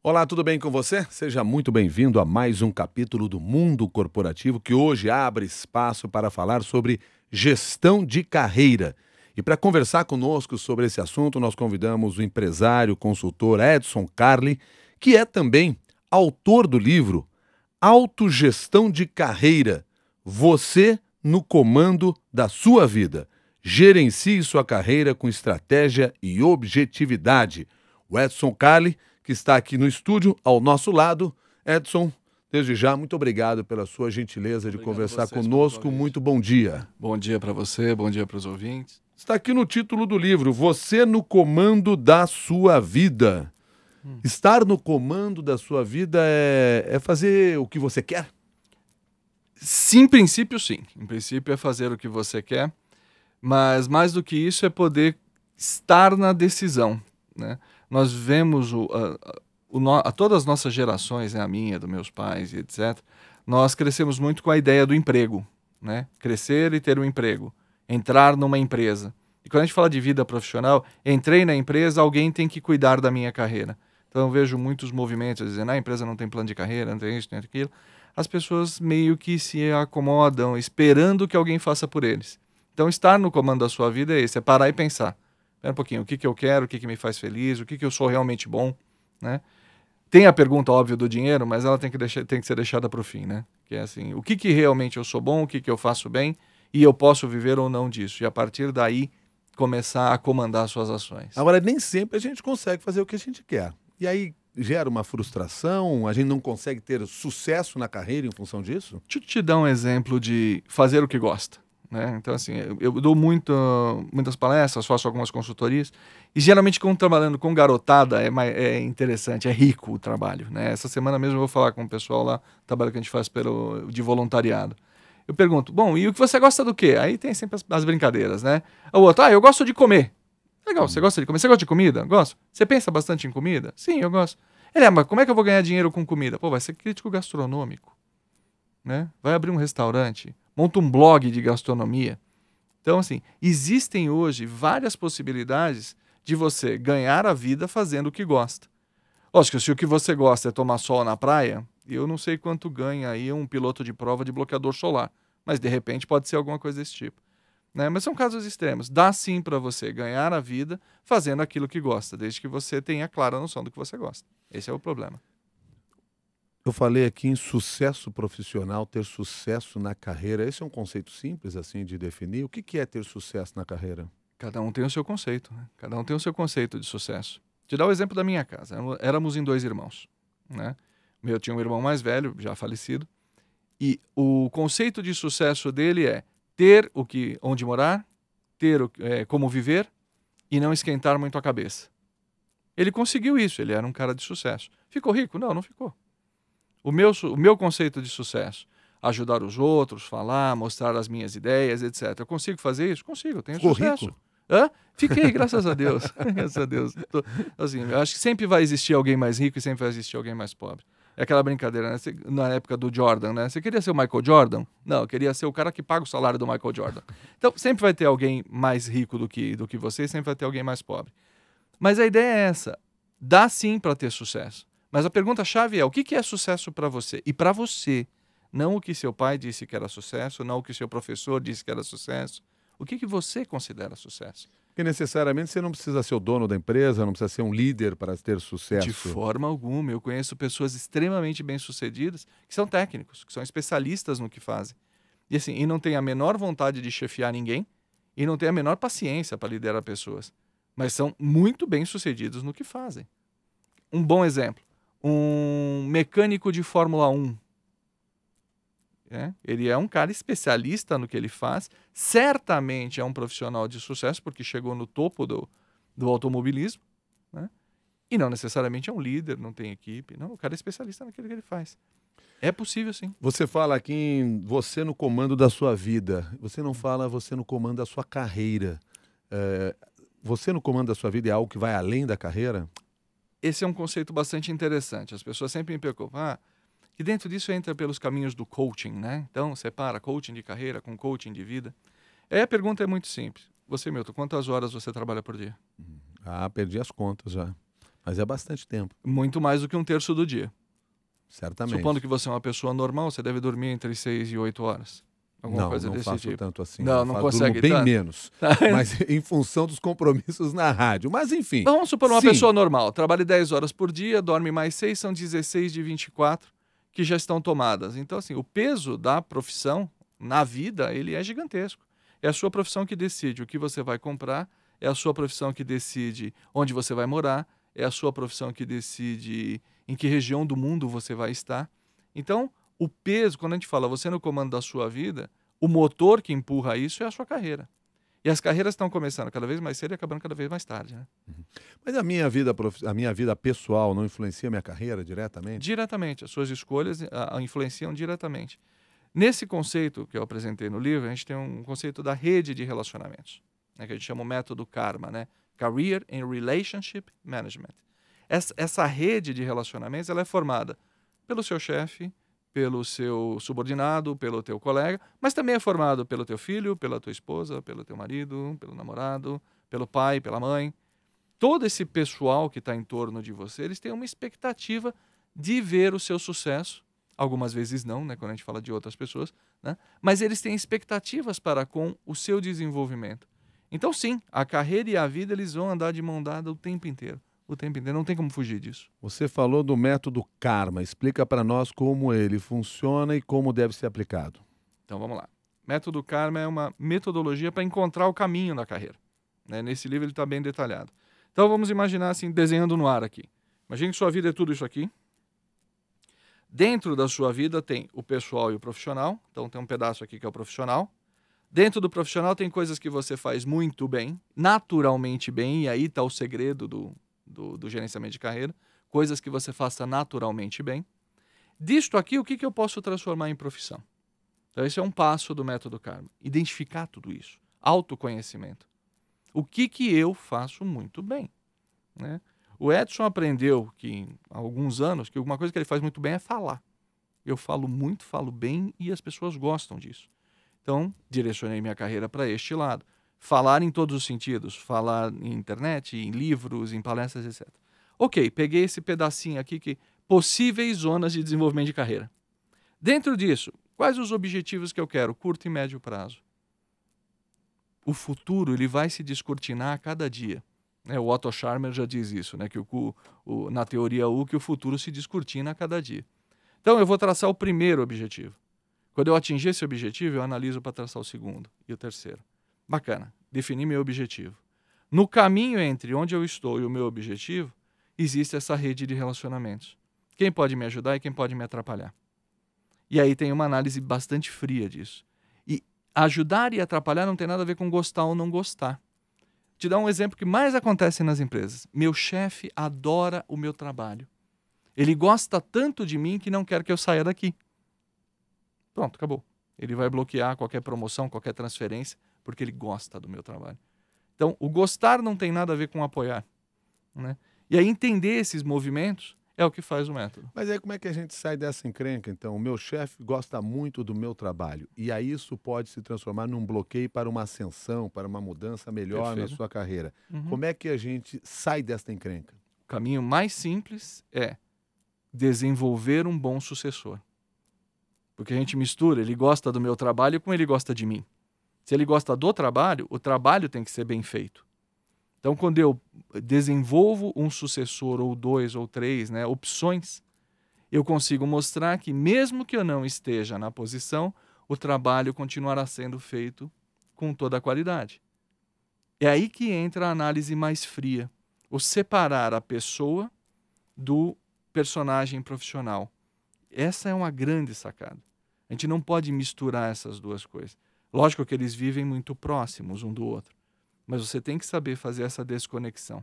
Olá, tudo bem com você? Seja muito bem-vindo a mais um capítulo do Mundo Corporativo, que hoje abre espaço para falar sobre gestão de carreira. E para conversar conosco sobre esse assunto, nós convidamos o empresário, consultor Edson Carli, que é também autor do livro Autogestão de Carreira. Você no comando da sua vida. Gerencie sua carreira com estratégia e objetividade. O Edson Carli, que está aqui no estúdio, ao nosso lado. Edson, desde já, muito obrigado pela sua gentileza de conversar conosco. Muito bom dia. Bom dia para você, bom dia para os ouvintes. Está aqui no título do livro, Você no comando da sua vida. Estar no comando da sua vida é fazer o que você quer? Sim, em princípio, sim. Em princípio é fazer o que você quer, mas mais do que isso é poder estar na decisão, né? Nós vemos todas as nossas gerações, né, a minha, dos meus pais e etc., nós crescemos muito com a ideia do emprego, né? Crescer e ter um emprego, entrar numa empresa. E quando a gente fala de vida profissional, entrei na empresa, alguém tem que cuidar da minha carreira. Então eu vejo muitos movimentos dizendo, a empresa não tem plano de carreira, não tem isso, não tem aquilo. As pessoas meio que se acomodam, esperando que alguém faça por eles. Então estar no comando da sua vida é esse, é parar e pensar. Espera um pouquinho, o que eu quero, o que me faz feliz, o que eu sou realmente bom, né? Tem a pergunta óbvia do dinheiro, mas ela tem que ser deixada para o fim, né? Que é assim, o que realmente eu sou bom, o que eu faço bem e eu posso viver ou não disso. E a partir daí, começar a comandar as suas ações. Agora, nem sempre a gente consegue fazer o que a gente quer. E aí gera uma frustração, a gente não consegue ter sucesso na carreira em função disso? Deixa eu te dar um exemplo de fazer o que gosta, né? Então, assim, eu dou muitas palestras, faço algumas consultorias, e geralmente, quando trabalhando com garotada, é interessante, é rico o trabalho, né? Essa semana mesmo eu vou falar com o pessoal lá, trabalho que a gente faz de voluntariado. Eu pergunto, bom, e o que você gosta do quê? Aí tem sempre as brincadeiras, né? O outro, eu gosto de comer. Legal, você gosta de comer? Você gosta de comida? Gosto. Você pensa bastante em comida? Sim, eu gosto. Ele, mas como é que eu vou ganhar dinheiro com comida? Pô, vai ser crítico gastronômico, né? Vai abrir um restaurante, monta um blog de gastronomia. Então, assim, existem hoje várias possibilidades de você ganhar a vida fazendo o que gosta. Lógico que se o que você gosta é tomar sol na praia, eu não sei quanto ganha aí um piloto de prova de bloqueador solar, mas de repente pode ser alguma coisa desse tipo, né? Mas são casos extremos. Dá sim para você ganhar a vida fazendo aquilo que gosta, desde que você tenha clara noção do que você gosta. Esse é o problema. Eu falei aqui em sucesso profissional, ter sucesso na carreira. Esse é um conceito simples assim de definir. O que é ter sucesso na carreira? Cada um tem o seu conceito, né? Cada um tem o seu conceito de sucesso. Te dar o exemplo da minha casa. Éramos em 2 irmãos, né? Eu tinha um irmão mais velho, já falecido, e o conceito de sucesso dele é ter onde morar, ter como viver e não esquentar muito a cabeça. Ele conseguiu isso, ele era um cara de sucesso. Ficou rico? Não, não ficou. O meu conceito de sucesso, ajudar os outros, falar, mostrar as minhas ideias, etc. Eu consigo fazer isso? Consigo, eu tenho Ficou sucesso. rico? Hã? Fiquei, graças a Deus. Graças a Deus. Assim, eu acho que sempre vai existir alguém mais rico e sempre vai existir alguém mais pobre. É aquela brincadeira, né? Na época do Jordan, né? Você queria ser o Michael Jordan? Não, eu queria ser o cara que paga o salário do Michael Jordan. Então, sempre vai ter alguém mais rico do que você e sempre vai ter alguém mais pobre. Mas a ideia é essa. Dá sim para ter sucesso. Mas a pergunta-chave é, o que é sucesso para você? E para você, não o que seu pai disse que era sucesso, não o que seu professor disse que era sucesso. O que você considera sucesso? Porque necessariamente você não precisa ser o dono da empresa, não precisa ser um líder para ter sucesso. De forma alguma. Eu conheço pessoas extremamente bem-sucedidas que são técnicos, que são especialistas no que fazem. E assim, e não tem a menor vontade de chefiar ninguém e não tem a menor paciência para liderar pessoas. Mas são muito bem-sucedidos no que fazem. Um bom exemplo. Um mecânico de Fórmula 1. Ele é um cara especialista no que ele faz. Certamente é um profissional de sucesso, porque chegou no topo do automobilismo, né? E não necessariamente é um líder, não tem equipe. Não, o cara é especialista naquilo que ele faz. É possível, sim. Você fala aqui em você no comando da sua vida. Você não fala você no comando da sua carreira. Você no comando da sua vida é algo que vai além da carreira? Esse é um conceito bastante interessante. As pessoas sempre me preocupam. Que dentro disso entra pelos caminhos do coaching, né? Então, separa coaching de carreira com coaching de vida. A pergunta é muito simples. Você, Milton, quantas horas você trabalha por dia? Perdi as contas já. Mas é bastante tempo, Muito mais do que um terço do dia. certamente. Supondo que você é uma pessoa normal, você deve dormir entre 6 e 8 horas. Alguma Não, coisa não desse faço tipo. tanto assim. Não, não Durmo consegue bem tanto? menos. Mas em função dos compromissos na rádio. Mas enfim. Vamos supor uma sim, pessoa normal, trabalha 10 horas por dia, dorme mais 6, são 16 de 24 que já estão tomadas. Então, assim, o peso da profissão na vida, ele é gigantesco. É a sua profissão que decide o que você vai comprar, é a sua profissão que decide onde você vai morar, é a sua profissão que decide em que região do mundo você vai estar. Então, o peso, quando a gente fala você no comando da sua vida, o motor que empurra isso é a sua carreira. E as carreiras estão começando cada vez mais cedo e acabando cada vez mais tarde, né? mas a minha vida pessoal não influencia a minha carreira diretamente? Diretamente, as suas escolhas influenciam diretamente. Nesse conceito que eu apresentei no livro, a gente tem um conceito da rede de relacionamentos, né, que a gente chama o método Karma, né? Career and Relationship Management. Essa rede de relacionamentos ela é formada pelo seu chefe, pelo seu subordinado, pelo teu colega, mas também é formado pelo teu filho, pela tua esposa, pelo teu marido, pelo namorado, pelo pai, pela mãe. Todo esse pessoal que está em torno de você, eles têm uma expectativa de ver o seu sucesso. Algumas vezes não, né, quando a gente fala de outras pessoas, né? Mas eles têm expectativas para com o seu desenvolvimento. Então, sim, a carreira e a vida eles vão andar de mão dada o tempo inteiro. O tempo inteiro, não tem como fugir disso. Você falou do método Karma. Explica para nós como ele funciona e como deve ser aplicado. Então, vamos lá. Método Karma é uma metodologia para encontrar o caminho da carreira, né? Nesse livro ele está bem detalhado. Então, vamos imaginar assim, desenhando no ar aqui. Imagine que sua vida é tudo isso aqui. Dentro da sua vida tem o pessoal e o profissional. Então, tem um pedaço aqui que é o profissional. Dentro do profissional tem coisas que você faz muito bem, naturalmente bem, e aí está o segredo do gerenciamento de carreira. Coisas que você faça naturalmente bem. Disto aqui, o que eu posso transformar em profissão? Então, esse é um passo do método Karma. Identificar tudo isso. Autoconhecimento. O que eu faço muito bem, né? O Edson aprendeu que, há alguns anos, que uma coisa que ele faz muito bem é falar. Eu falo muito, falo bem e as pessoas gostam disso. Então, direcionei minha carreira para este lado. Falar em todos os sentidos. Falar em internet, em livros, em palestras, etc. Ok, peguei esse pedacinho aqui que possíveis zonas de desenvolvimento de carreira. Dentro disso, quais os objetivos que eu quero, curto e médio prazo? O futuro ele vai se descortinar a cada dia. O Otto Scharmer já diz isso, né? Que na teoria U, que o futuro se descortina a cada dia. Então, eu vou traçar o primeiro objetivo. Quando eu atingir esse objetivo, eu analiso para traçar o segundo e o terceiro. Bacana, defini meu objetivo. No caminho entre onde eu estou e o meu objetivo, existe essa rede de relacionamentos. Quem pode me ajudar e quem pode me atrapalhar. E aí tem uma análise bastante fria disso. E ajudar e atrapalhar não tem nada a ver com gostar ou não gostar. Te dar um exemplo que mais acontece nas empresas. Meu chefe adora o meu trabalho. Ele gosta tanto de mim que não quer que eu saia daqui. Pronto, acabou. Ele vai bloquear qualquer promoção, qualquer transferência, porque ele gosta do meu trabalho. Então, o gostar não tem nada a ver com apoiar, né? E aí entender esses movimentos é o que faz o método. Mas aí como é que a gente sai dessa encrenca, então? O meu chefe gosta muito do meu trabalho. E aí isso pode se transformar num bloqueio para uma ascensão, para uma mudança melhor Perfeito. na sua carreira. Uhum. Como é que a gente sai desta encrenca? O caminho mais simples é desenvolver um bom sucessor. Porque a gente mistura, ele gosta do meu trabalho com ele gosta de mim. Se ele gosta do trabalho, o trabalho tem que ser bem feito. Então, quando eu desenvolvo um sucessor, ou 2, ou 3, né, opções, eu consigo mostrar que, mesmo que eu não esteja na posição, o trabalho continuará sendo feito com toda a qualidade. É aí que entra a análise mais fria, o separar a pessoa do personagem profissional. Essa é uma grande sacada. A gente não pode misturar essas duas coisas. Lógico que eles vivem muito próximos um do outro, mas você tem que saber fazer essa desconexão.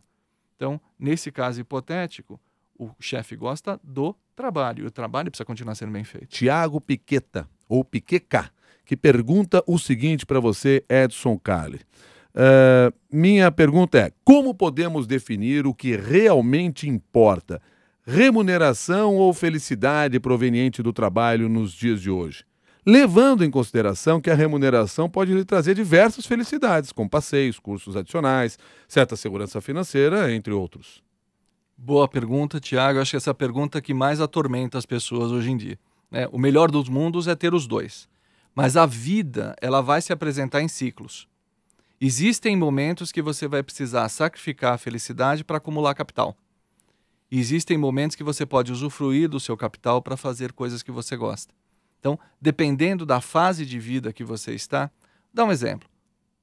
Então, nesse caso hipotético, o chefe gosta do trabalho, e o trabalho precisa continuar sendo bem feito. Tiago Piqueta, ou Piqueca, que pergunta o seguinte para você, Edson Carli. Minha pergunta é, como podemos definir o que realmente importa? Remuneração ou felicidade proveniente do trabalho nos dias de hoje? Levando em consideração que a remuneração pode lhe trazer diversas felicidades, como passeios, cursos adicionais, certa segurança financeira, entre outros. Boa pergunta, Tiago. Acho que essa é a pergunta que mais atormenta as pessoas hoje em dia, né? O melhor dos mundos é ter os dois. Mas a vida, ela vai se apresentar em ciclos. Existem momentos que você vai precisar sacrificar a felicidade para acumular capital. E existem momentos que você pode usufruir do seu capital para fazer coisas que você gosta. Então, dependendo da fase de vida que você está, dá um exemplo.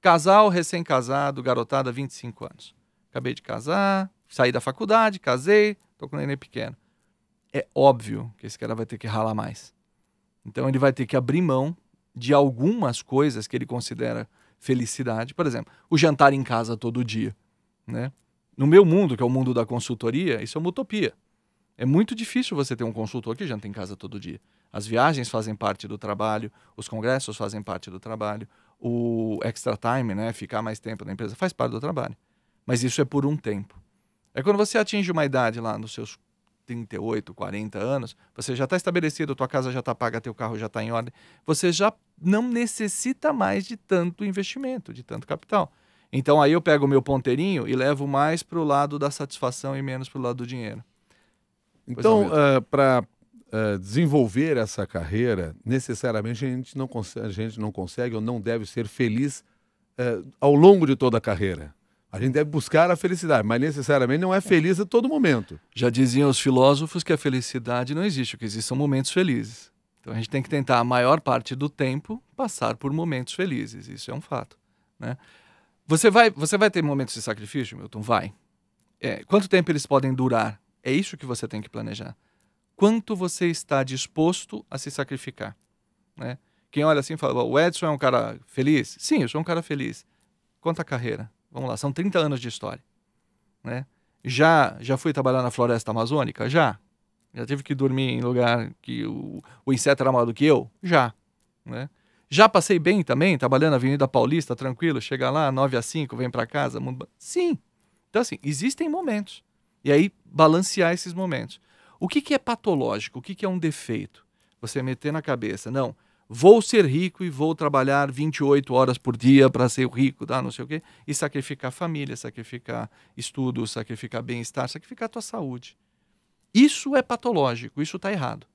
Casal recém-casado, garotada, 25 anos. Acabei de casar, saí da faculdade, casei, estou com um neném pequeno. É óbvio que esse cara vai ter que ralar mais. Então, ele vai ter que abrir mão de algumas coisas que ele considera felicidade. Por exemplo, o jantar em casa todo dia, né? No meu mundo, que é o mundo da consultoria, isso é uma utopia. É muito difícil você ter um consultor que janta em casa todo dia. As viagens fazem parte do trabalho, os congressos fazem parte do trabalho, o extra time, né, ficar mais tempo na empresa, faz parte do trabalho. Mas isso é por um tempo. É quando você atinge uma idade lá nos seus 38, 40 anos, você já está estabelecido, tua casa já está paga, teu carro já está em ordem, você já não necessita mais de tanto investimento, de tanto capital. Então aí eu pego o meu ponteirinho e levo mais para o lado da satisfação e menos para o lado do dinheiro. Então, para desenvolver essa carreira, necessariamente a gente não consegue ou não deve ser feliz ao longo de toda a carreira. A gente deve buscar a felicidade, mas necessariamente não é feliz a todo momento. Já diziam os filósofos que a felicidade não existe, o que existe são momentos felizes. Então a gente tem que tentar a maior parte do tempo passar por momentos felizes, isso é um fato, né? Você vai ter momentos de sacrifício, Milton? Vai. Quanto tempo eles podem durar? É isso que você tem que planejar. Quanto você está disposto a se sacrificar, né? Quem olha assim fala, o Edson é um cara feliz? Sim, eu sou um cara feliz. Quanto à carreira? Vamos lá, são 30 anos de história, né? Já fui trabalhar na floresta amazônica? Já tive que dormir em lugar que o inseto era maior do que eu? Já, né? Já passei bem também, trabalhando na Avenida Paulista, tranquilo, chega lá, 9 às 5, vem para casa. Sim. Então, assim, existem momentos. E aí, balancear esses momentos. O que é patológico? O que é um defeito? Você meter na cabeça, não, vou ser rico e vou trabalhar 28 horas por dia para ser rico, tá? Não sei o quê, e sacrificar a família, sacrificar estudo, sacrificar bem-estar, sacrificar a tua saúde. Isso é patológico, isso está errado.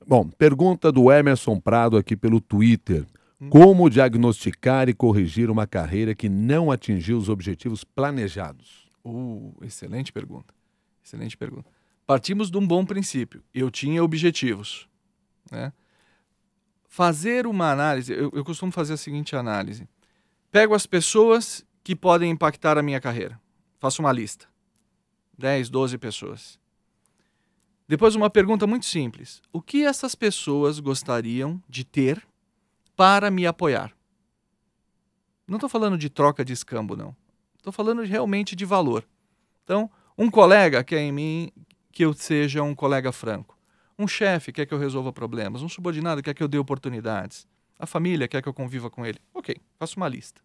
Bom, pergunta do Emerson Prado aqui pelo Twitter. Como diagnosticar e corrigir uma carreira que não atingiu os objetivos planejados? Excelente pergunta. Excelente pergunta. Partimos de um bom princípio. Eu tinha objetivos, né? Fazer uma análise, eu costumo fazer a seguinte análise. Pego as pessoas que podem impactar a minha carreira. Faço uma lista. 10, 12 pessoas. Depois uma pergunta muito simples. O que essas pessoas gostariam de ter para me apoiar? Não estou falando de troca de escambo, não. Estou falando realmente de valor. Então, um colega quer em mim que eu seja um colega franco. Um chefe quer que eu resolva problemas. Um subordinado quer que eu dê oportunidades. A família quer que eu conviva com ele. Ok, faço uma lista.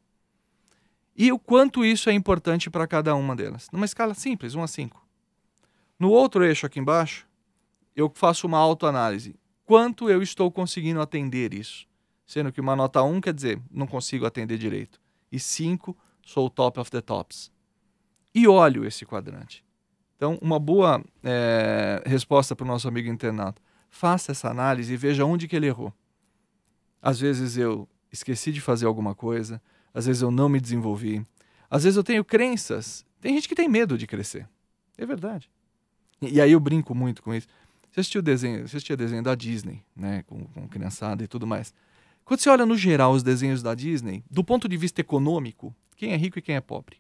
E o quanto isso é importante para cada uma delas. Numa escala simples, 1 a 5. No outro eixo aqui embaixo, eu faço uma autoanálise. Quanto eu estou conseguindo atender isso? Sendo que uma nota 1 quer dizer, não consigo atender direito. E 5, sou o top of the tops. E olho esse quadrante. Então, uma boa resposta para o nosso amigo internauta. Faça essa análise e veja onde que ele errou. Às vezes eu esqueci de fazer alguma coisa, às vezes eu não me desenvolvi, às vezes eu tenho crenças. Tem gente que tem medo de crescer. É verdade. E aí eu brinco muito com isso. Você assistia desenho da Disney, né, com criançada e tudo mais. Quando você olha no geral os desenhos da Disney, do ponto de vista econômico, quem é rico e quem é pobre?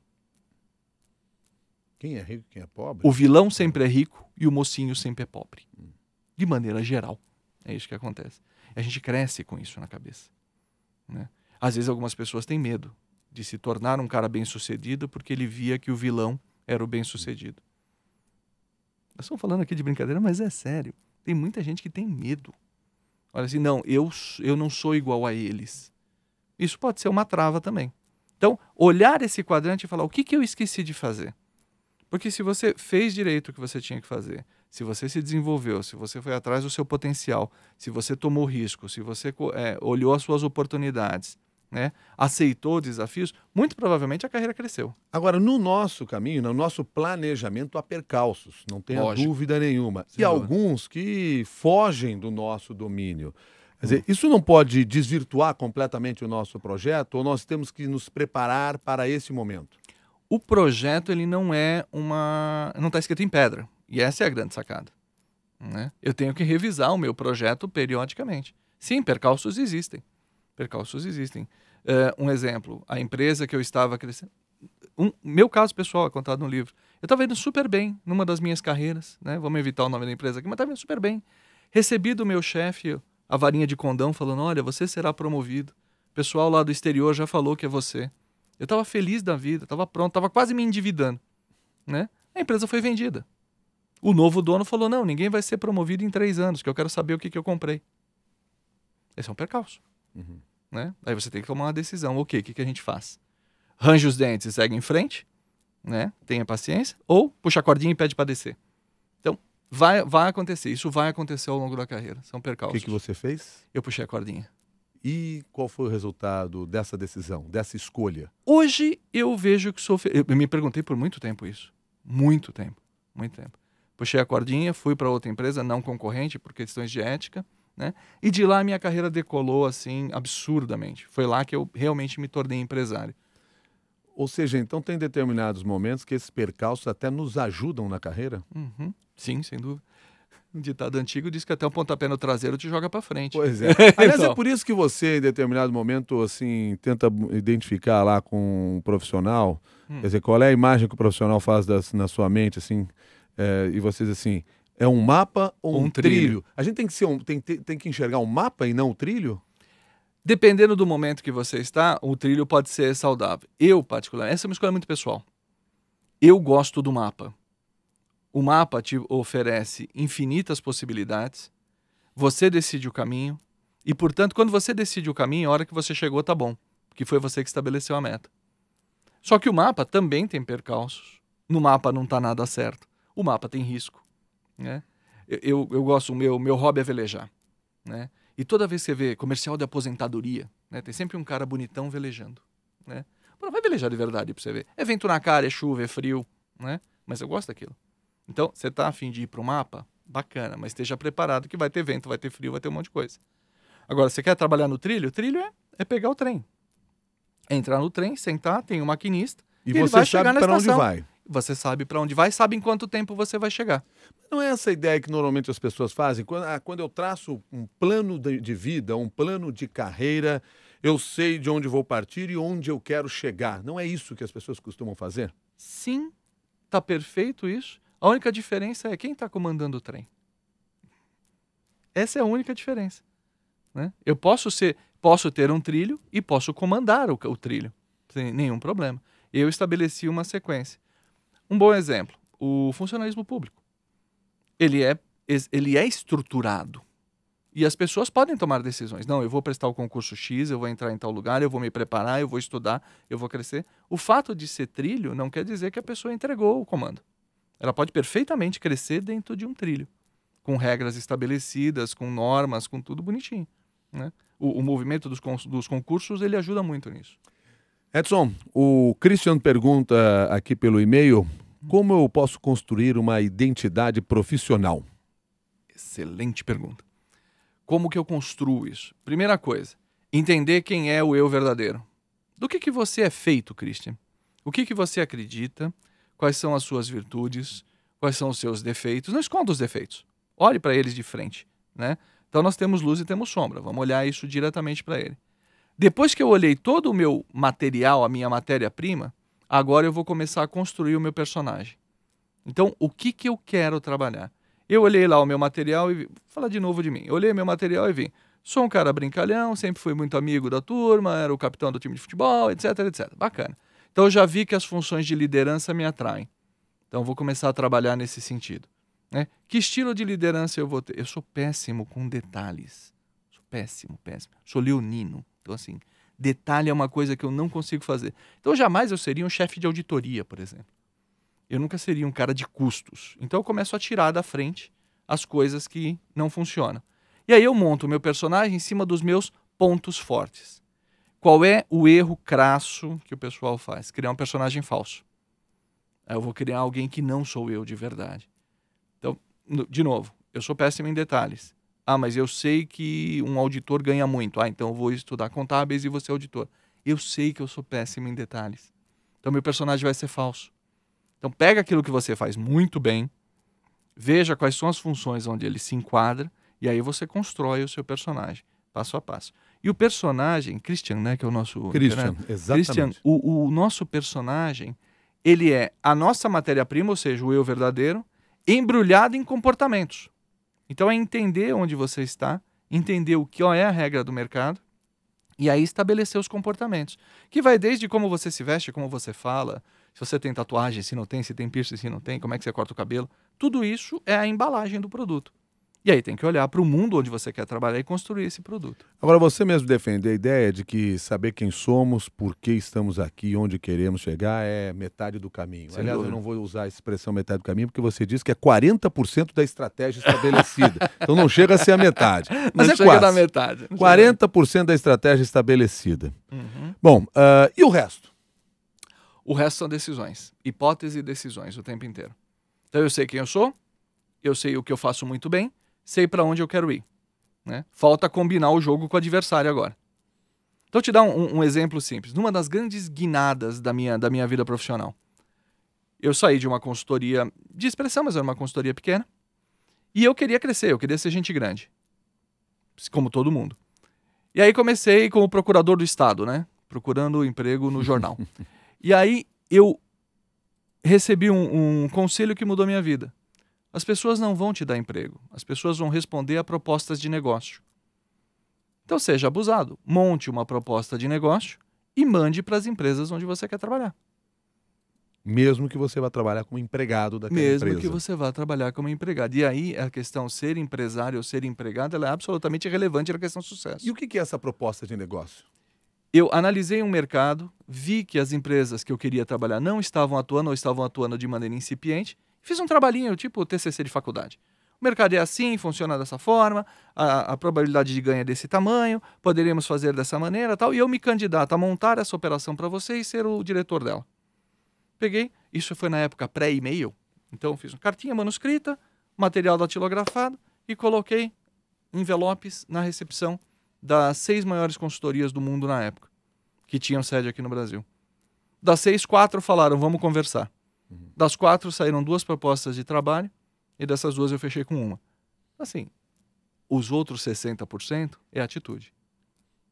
Quem é rico e quem é pobre? O vilão sempre é rico e o mocinho sempre é pobre. De maneira geral. É isso que acontece. A gente cresce com isso na cabeça, né? Às vezes algumas pessoas têm medo de se tornar um cara bem-sucedido porque ele via que o vilão era o bem-sucedido. Nós estamos falando aqui de brincadeira, mas é sério. Tem muita gente que tem medo. Olha assim, não, eu não sou igual a eles. Isso pode ser uma trava também. Então, olhar esse quadrante e falar, o que eu esqueci de fazer? Porque se você fez direito o que você tinha que fazer, se você se desenvolveu, se você foi atrás do seu potencial, se você tomou risco, se você olhou as suas oportunidades né, aceitou desafios, muito provavelmente a carreira cresceu. Agora, no nosso caminho, no nosso planejamento, há percalços, não tenha Lógico. dúvida nenhuma. Sem E dúvida. alguns que fogem do nosso domínio. Quer dizer, isso não pode desvirtuar completamente o nosso projeto, ou nós temos que nos preparar para esse momento? O projeto, ele não está escrito em pedra. E essa é a grande sacada, né? Eu tenho que revisar o meu projeto periodicamente. Sim, percalços existem. Percalços existem. Um exemplo, a empresa que eu estava crescendo... Meu caso pessoal é contado no livro. Eu estava indo super bem numa das minhas carreiras, né? Vamos evitar o nome da empresa aqui, mas estava indo super bem. Recebi do meu chefe a varinha de condão falando, olha, você será promovido. O pessoal lá do exterior já falou que é você. Eu estava feliz da vida, estava pronto, estava quase me endividando, né? A empresa foi vendida. O novo dono falou, não, ninguém vai ser promovido em 3 anos, que eu quero saber o que eu comprei. Esse é um percalço. Né? Aí você tem que tomar uma decisão. Ok, o que a gente faz? Range os dentes e segue em frente, né? Tenha paciência, ou puxa a cordinha e pede para descer. Então, vai acontecer. Isso vai acontecer ao longo da carreira. São O percalços. que você fez? Eu puxei a cordinha. E qual foi o resultado dessa decisão, dessa escolha? Hoje eu vejo que sou... Eu me perguntei por muito tempo isso. Muito tempo. Puxei a cordinha, fui para outra empresa, não concorrente, por questões de ética, né? E de lá minha carreira decolou assim absurdamente. Foi lá que eu realmente me tornei empresário. Ou seja, então tem determinados momentos que esses percalços até nos ajudam na carreira? Sim, sem dúvida. Um ditado antigo diz que até um pontapé no traseiro te joga para frente. Pois é. Aliás, Então. é por isso que você, em determinado momento, assim, tenta identificar lá com um profissional, quer dizer, qual é a imagem que o profissional faz na sua mente, assim, e vocês, assim, é um mapa ou um trilho? A gente tem que tem que enxergar um mapa e não o trilho? Dependendo do momento que você está, o trilho pode ser saudável. Eu, particularmente, essa é uma escolha muito pessoal. Eu gosto do mapa. O mapa te oferece infinitas possibilidades. Você decide o caminho. E, portanto, quando você decide o caminho, a hora que você chegou tá bom. Porque foi você que estabeleceu a meta. Só que o mapa também tem percalços. No mapa não está nada certo. O mapa tem risco, né? Eu gosto, o meu hobby é velejar, né? E toda vez que você vê comercial de aposentadoria, né, tem sempre um cara bonitão velejando, né? Não vai velejar de verdade pra você ver. É vento na cara, é chuva, é frio, né? Mas eu gosto daquilo. Então, você tá a fim de ir pro mapa? Bacana, mas esteja preparado que vai ter vento, vai ter frio, vai ter um monte de coisa. Agora, você quer trabalhar no trilho? O trilho é pegar o trem. É entrar no trem, sentar, tem um maquinista E ele você vai chegar sabe na para onde estação. vai. Você sabe para onde vai, sabe em quanto tempo você vai chegar. Não é essa ideia que normalmente as pessoas fazem? Quando eu traço um plano de vida, um plano de carreira, eu sei de onde vou partir e onde eu quero chegar. Não é isso que as pessoas costumam fazer? Sim, tá perfeito isso. A única diferença é quem está comandando o trem. Essa é a única diferença, né? Eu posso ter um trilho e posso comandar o trilho, sem nenhum problema. Eu estabeleci uma sequência. Um bom exemplo, o funcionalismo público. Ele é estruturado. E as pessoas podem tomar decisões. Não, eu vou prestar o concurso X, eu vou entrar em tal lugar, eu vou me preparar, eu vou estudar, eu vou crescer. O fato de ser trilho não quer dizer que a pessoa entregou o comando. Ela pode perfeitamente crescer dentro de um trilho, com regras estabelecidas, com normas, com tudo bonitinho, né? O movimento dos concursos, ele ajuda muito nisso. Edson, o Christian pergunta aqui pelo e-mail, como eu posso construir uma identidade profissional? Excelente pergunta. Como que eu construo isso? Primeira coisa, entender quem é o eu verdadeiro. Do que você é feito, Christian? O que você acredita? Quais são as suas virtudes? Quais são os seus defeitos? Não esconda os defeitos. Olhe para eles de frente, né? Então nós temos luz e temos sombra. Vamos olhar isso diretamente para ele. Depois que eu olhei todo o meu material, a minha matéria-prima, agora eu vou começar a construir o meu personagem. Então, o que eu quero trabalhar? Eu olhei lá o meu material e vi, vou falar de novo de mim. Eu olhei meu material e vi, sou um cara brincalhão, sempre fui muito amigo da turma, era o capitão do time de futebol, etc, etc. Bacana. Então, eu já vi que as funções de liderança me atraem. Então, vou começar a trabalhar nesse sentido, né? Que estilo de liderança eu vou ter? Eu sou péssimo com detalhes. Sou péssimo. Sou leonino. Então, assim, detalhe é uma coisa que eu não consigo fazer. Então, jamais eu seria um chefe de auditoria, por exemplo. Eu nunca seria um cara de custos. Então, eu começo a tirar da frente as coisas que não funcionam. E aí eu monto o meu personagem em cima dos meus pontos fortes. Qual é o erro crasso que o pessoal faz? Criar um personagem falso. Aí eu vou criar alguém que não sou eu de verdade. Então, de novo, eu sou péssimo em detalhes. Ah, mas eu sei que um auditor ganha muito. Ah, então eu vou estudar contábeis e vou ser auditor. Eu sei que eu sou péssimo em detalhes. Então meu personagem vai ser falso. Então pega aquilo que você faz muito bem, veja quais são as funções onde ele se enquadra, e aí você constrói o seu personagem, passo a passo. E o personagem, Christian, né, que é o nosso... Christian, exatamente. Christian, o nosso personagem, ele é a nossa matéria-prima, ou seja, o eu verdadeiro, embrulhado em comportamentos. Então é entender onde você está, entender o que é a regra do mercado, e aí estabelecer os comportamentos. Que vai desde como você se veste, como você fala, se você tem tatuagem, se não tem, se tem piercing, se não tem, como é que você corta o cabelo. Tudo isso é a embalagem do produto. E aí tem que olhar para o mundo onde você quer trabalhar e construir esse produto. Agora, você mesmo defende a ideia de que saber quem somos, por que estamos aqui, onde queremos chegar, é metade do caminho. Sem Aliás, dúvida. eu não vou usar a expressão metade do caminho, porque você disse que é 40% da estratégia estabelecida. Então não chega a ser a metade. Mas não é chega quase. da metade. 40% da estratégia estabelecida. Uhum. Bom, e o resto? O resto são decisões. Hipóteses e decisões o tempo inteiro. Então eu sei quem eu sou, eu sei o que eu faço muito bem, sei para onde eu quero ir. Né? Falta combinar o jogo com o adversário agora. Então, eu te dar um exemplo simples. Numa das grandes guinadas da minha vida profissional, eu saí de uma consultoria de expressão, mas era uma consultoria pequena, e eu queria crescer, eu queria ser gente grande, como todo mundo. E aí comecei como procurador do Estado, né? Procurando emprego no jornal. E aí eu recebi um conselho que mudou minha vida. As pessoas não vão te dar emprego. As pessoas vão responder a propostas de negócio. Então seja abusado. Monte uma proposta de negócio e mande para as empresas onde você quer trabalhar. Mesmo que você vá trabalhar como empregado daquela empresa. Mesmo que você vá trabalhar como empregado. E aí a questão ser empresário ou ser empregado, ela é absolutamente relevante na questão do sucesso. E o que é essa proposta de negócio? Eu analisei um mercado, vi que as empresas que eu queria trabalhar não estavam atuando ou estavam atuando de maneira incipiente. Fiz um trabalhinho, tipo TCC de faculdade. O mercado é assim, funciona dessa forma, a probabilidade de ganho é desse tamanho, poderíamos fazer dessa maneira tal, e eu me candidato a montar essa operação para você e ser o diretor dela. Peguei, isso foi na época pré-e-mail, então fiz uma cartinha manuscrita, material datilografado e coloquei envelopes na recepção das 6 maiores consultorias do mundo na época, que tinham sede aqui no Brasil. Das 6, 4 falaram, vamos conversar. Das 4 saíram 2 propostas de trabalho e dessas 2 eu fechei com uma. Assim, os outros 60% é atitude.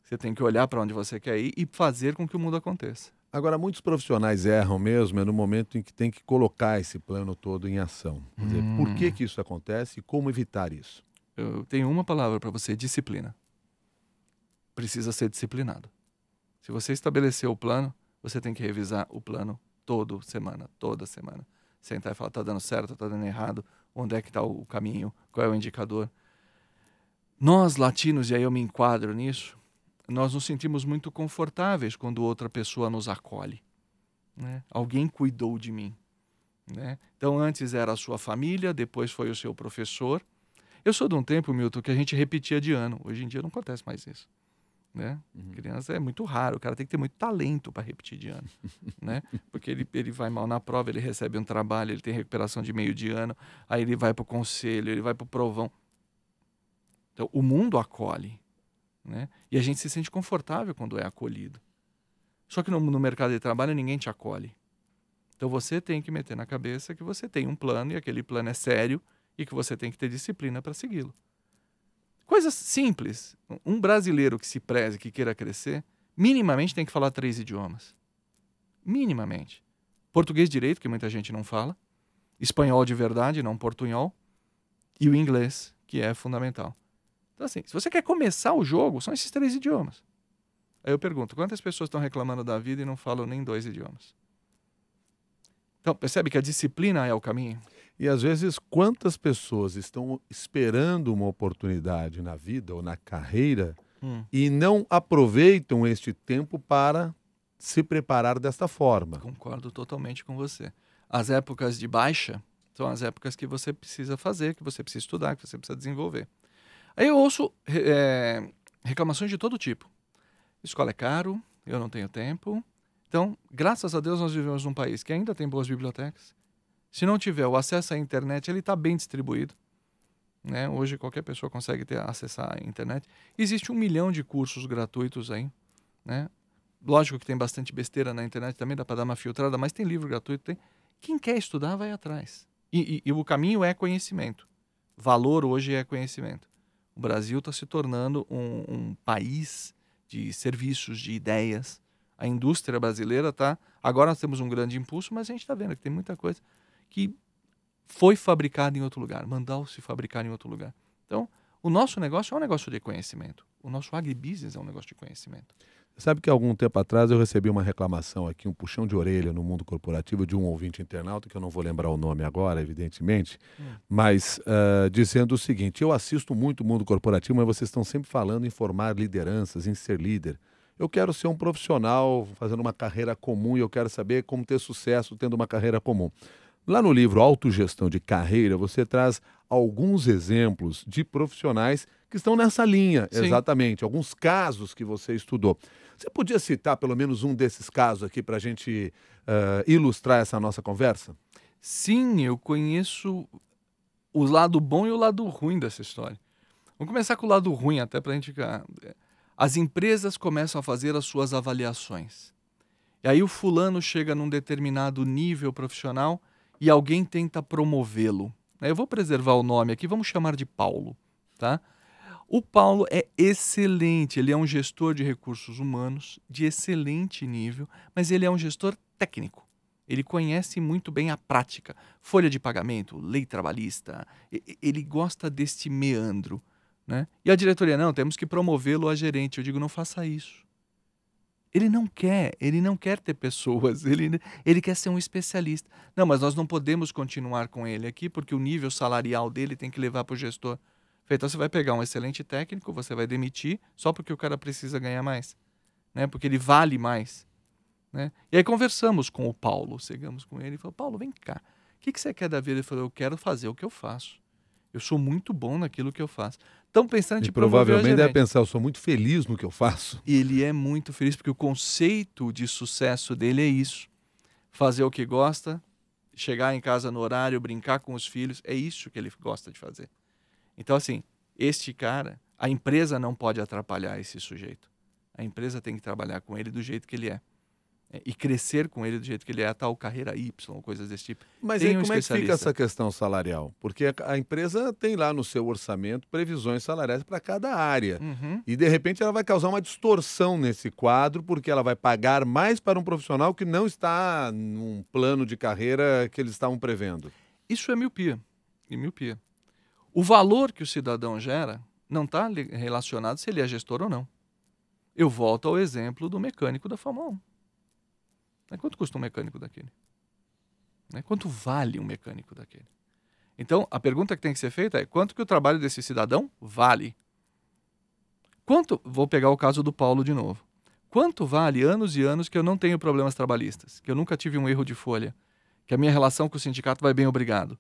Você tem que olhar para onde você quer ir e fazer com que o mundo aconteça. Agora, muitos profissionais erram mesmo no momento em que tem que colocar esse plano todo em ação. Quer dizer, por que isso acontece e como evitar isso? Eu tenho uma palavra para você, disciplina. Precisa ser disciplinado. Se você estabeleceu o plano, você tem que revisar o plano toda semana. Sentar e falar, tá dando certo, tá dando errado, onde é que tá o caminho, qual é o indicador. Nós, latinos, e aí eu me enquadro nisso, nós nos sentimos muito confortáveis quando outra pessoa nos acolhe. Né? Alguém cuidou de mim. Né? Então, antes era a sua família, depois foi o seu professor. Eu sou de um tempo, Milton, que a gente repetia de ano. Hoje em dia não acontece mais isso. Né? Criança é muito raro, o cara tem que ter muito talento para repetir de ano, né? Porque ele vai mal na prova, ele recebe um trabalho, ele tem recuperação de meio de ano, aí ele vai para o conselho, ele vai para o provão. Então, o mundo acolhe, né? E a gente se sente confortável quando é acolhido. Só que no mercado de trabalho ninguém te acolhe. Então você tem que meter na cabeça que você tem um plano e aquele plano é sério e que você tem que ter disciplina para segui-lo. Coisas simples. Um brasileiro que se preze, que queira crescer, minimamente tem que falar 3 idiomas. Minimamente. Português direito, que muita gente não fala. Espanhol de verdade, não portunhol. E o inglês, que é fundamental. Então, assim, se você quer começar o jogo, são esses 3 idiomas. Aí eu pergunto, quantas pessoas estão reclamando da vida e não falam nem 2 idiomas? Então, percebe que a disciplina é o caminho? E às vezes, quantas pessoas estão esperando uma oportunidade na vida ou na carreira e não aproveitam este tempo para se preparar desta forma? Concordo totalmente com você. As épocas de baixa são as épocas que você precisa fazer, que você precisa estudar, que você precisa desenvolver. Aí eu ouço reclamações de todo tipo. Escola é caro, eu não tenho tempo. Então, graças a Deus, nós vivemos num país que ainda tem boas bibliotecas. Se não tiver o acesso à internet, ele está bem distribuído. Né? Hoje, qualquer pessoa consegue acessar a internet. Existe 1 milhão de cursos gratuitos aí. Né? Lógico que tem bastante besteira na internet, também dá para dar uma filtrada, mas tem livro gratuito. Tem. Quem quer estudar, vai atrás. E o caminho é conhecimento. Valor hoje é conhecimento. O Brasil está se tornando um país de serviços, de ideias. A indústria brasileira está... Agora nós temos um grande impulso, mas a gente está vendo que tem muita coisa que foi fabricada em outro lugar, mandou-se fabricar em outro lugar. Então, o nosso negócio é um negócio de conhecimento. O nosso agribusiness é um negócio de conhecimento. Sabe que algum tempo atrás eu recebi uma reclamação aqui, um puxão de orelha no mundo corporativo de um ouvinte internauta, que eu não vou lembrar o nome agora, evidentemente, mas dizendo o seguinte: eu assisto muito o mundo corporativo, mas vocês estão sempre falando em formar lideranças, em ser líder. Eu quero ser um profissional fazendo uma carreira comum e eu quero saber como ter sucesso tendo uma carreira comum. Lá no livro Autogestão de Carreira, você traz alguns exemplos de profissionais que estão nessa linha, Sim. exatamente, alguns casos que você estudou. Você podia citar pelo menos um desses casos aqui para a gente ilustrar essa nossa conversa? Sim, eu conheço o lado bom e o lado ruim dessa história. Vamos começar com o lado ruim, até para a gente ficar... As empresas começam a fazer as suas avaliações. E aí o fulano chega num determinado nível profissional e alguém tenta promovê-lo. Eu vou preservar o nome aqui, vamos chamar de Paulo. Tá? O Paulo é excelente, ele é um gestor de recursos humanos de excelente nível, mas ele é um gestor técnico. Ele conhece muito bem a prática, folha de pagamento, lei trabalhista, ele gosta deste meandro. Né? E a diretoria, não, temos que promovê-lo a gerente. Eu digo, não faça isso. Ele não quer ter pessoas, ele quer ser um especialista. Não, mas nós não podemos continuar com ele aqui, porque o nível salarial dele tem que levar para o gestor. Então você vai pegar um excelente técnico, você vai demitir, só porque o cara precisa ganhar mais. Né? Porque ele vale mais. Né? E aí conversamos com o Paulo, chegamos com ele e falou, Paulo, vem cá, o que você quer da vida? Ele falou, eu quero fazer o que eu faço. Eu sou muito bom naquilo que eu faço. Estão pensando em provavelmente deve pensar, eu sou muito feliz no que eu faço. E ele é muito feliz, porque o conceito de sucesso dele é isso. Fazer o que gosta, chegar em casa no horário, brincar com os filhos, é isso que ele gosta de fazer. Então, assim, este cara, a empresa não pode atrapalhar esse sujeito. A empresa tem que trabalhar com ele do jeito que ele é. E crescer com ele do jeito que ele é, a tal carreira Y, coisas desse tipo. Mas aí como é que fica essa questão salarial? Porque a empresa tem lá no seu orçamento previsões salariais para cada área. E de repente ela vai causar uma distorção nesse quadro, porque ela vai pagar mais para um profissional que não está num plano de carreira que eles estavam prevendo. Isso é miopia. O valor que o cidadão gera não está relacionado se ele é gestor ou não. Eu volto ao exemplo do mecânico da Fórmula 1. Quanto custa um mecânico daquele? Quanto vale um mecânico daquele? Então, a pergunta que tem que ser feita é: quanto que o trabalho desse cidadão vale? Vou pegar o caso do Paulo de novo. Quanto vale anos e anos que eu não tenho problemas trabalhistas, que eu nunca tive um erro de folha, que a minha relação com o sindicato vai bem, obrigado?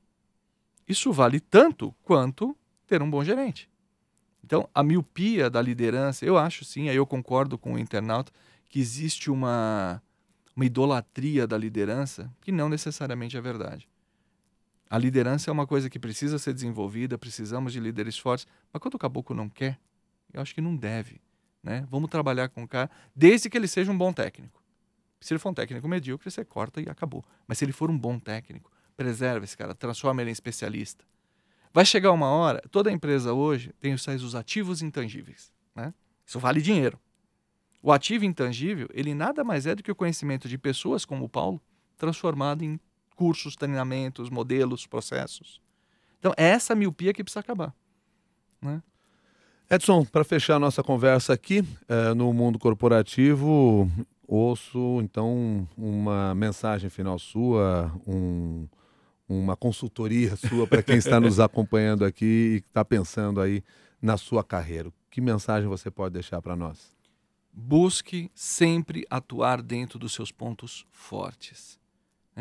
Isso vale tanto quanto ter um bom gerente. Então, a miopia da liderança, eu acho sim, aí eu concordo com o internauta, que existe uma idolatria da liderança, que não necessariamente é verdade. A liderança é uma coisa que precisa ser desenvolvida, precisamos de líderes fortes, mas quando o caboclo não quer, eu acho que não deve. Né? Vamos trabalhar com o cara, desde que ele seja um bom técnico. Se ele for um técnico medíocre, você corta e acabou. Mas se ele for um bom técnico, preserva esse cara, transforma ele em especialista. Vai chegar uma hora, toda empresa hoje tem os ativos intangíveis. Né? Isso vale dinheiro. O ativo intangível, ele nada mais é do que o conhecimento de pessoas como o Paulo, transformado em cursos, treinamentos, modelos, processos. Então, é essa miopia que precisa acabar. Né? Edson, para fechar a nossa conversa aqui, no mundo corporativo, ouço, então, uma mensagem final sua, uma consultoria sua para quem está nos acompanhando aqui e está pensando aí na sua carreira. Que mensagem você pode deixar para nós? Busque sempre atuar dentro dos seus pontos fortes.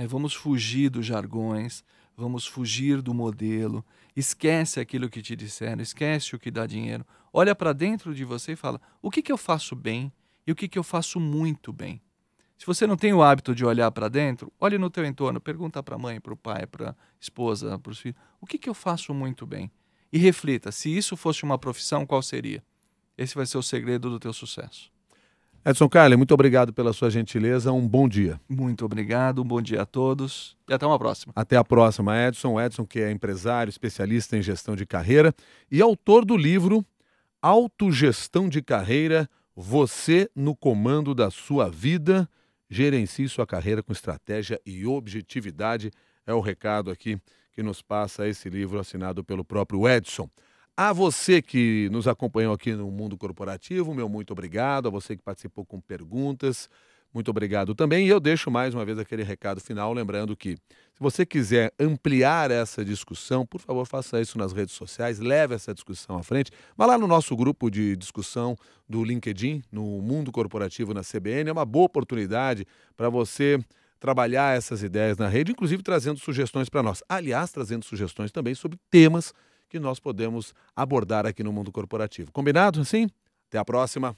Vamos fugir dos jargões, vamos fugir do modelo, esquece aquilo que te disseram, esquece o que dá dinheiro. Olha para dentro de você e fala, o que eu faço bem e o que eu faço muito bem. Se você não tem o hábito de olhar para dentro, olhe no teu entorno, pergunta para a mãe, para o pai, para a esposa, para os filhos, o que eu faço muito bem? E reflita, se isso fosse uma profissão, qual seria? Esse vai ser o segredo do teu sucesso. Edson Carli, muito obrigado pela sua gentileza, um bom dia. Muito obrigado, um bom dia a todos e até uma próxima. Até a próxima, Edson. Edson, que é empresário, especialista em gestão de carreira e autor do livro Autogestão de Carreira, Você no Comando da Sua Vida. Gerencie sua carreira com estratégia e objetividade. É o recado aqui que nos passa esse livro assinado pelo próprio Edson. A você que nos acompanhou aqui no Mundo Corporativo, meu muito obrigado. A você que participou com perguntas, muito obrigado também. E eu deixo mais uma vez aquele recado final, lembrando que se você quiser ampliar essa discussão, por favor, faça isso nas redes sociais, leve essa discussão à frente. Vá lá no nosso grupo de discussão do LinkedIn, no Mundo Corporativo na CBN. É uma boa oportunidade para você trabalhar essas ideias na rede, inclusive trazendo sugestões para nós. Aliás, trazendo sugestões também sobre temas que nós podemos abordar aqui no Mundo Corporativo. Combinado, assim? Até a próxima.